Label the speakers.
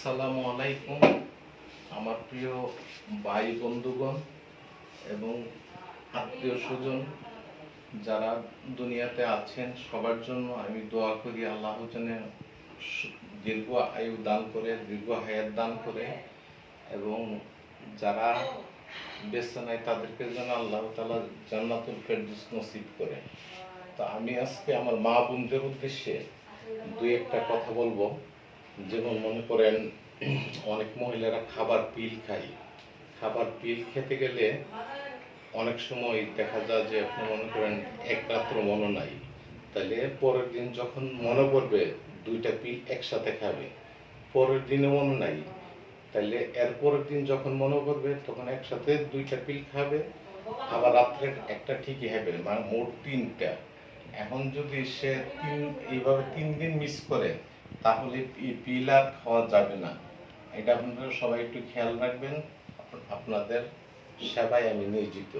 Speaker 1: আসসালামু আলাইকুম আমার প্রিয় ভাই বন্ধুগণ এবং আত্মীয় স্বজন যারা দুনিয়াতে আছেন সবার জন্য আমি দোয়া করি আল্লাহ যেন দীর্ঘ আয়ু দান করে, দীর্ঘ হায়াত দান করে এবং যারা বেঁচে নাই তাদেরকে যেন আল্লাহ তাআলা জান্নাতুল ফেরদৌস নসিব করে। তো আমি আজকে আমার মা বোনদের উদ্দেশ্যে দুই একটা কথা বলবো। যেমন মনে করেন অনেক মহিলারা খাবার পিল খায়। খাবার পিল খেতে গেলে অনেক সময় দেখা যায় যে আপনি মনে করেন এক রাত্র মনে নাই, তাহলে পরের দিন যখন মনে পড়বে দুইটা পিল একসাথে খাবে, পরের দিনে মনে নাই, তাহলে এর পরের দিন যখন মনে করবে তখন একসাথে দুইটা পিল খাবে, আবার রাত্রে একটা ঠিকই হবে, মানে মোট তিনটা। এখন যদি সে এইভাবে 3 দিন মিস করে তাহলে পিল আর খাওয়া যাবে না। এটা আপনারা সবাই একটু খেয়াল রাখবেন। আপনাদের সেবায় আমি নিয়োজিত।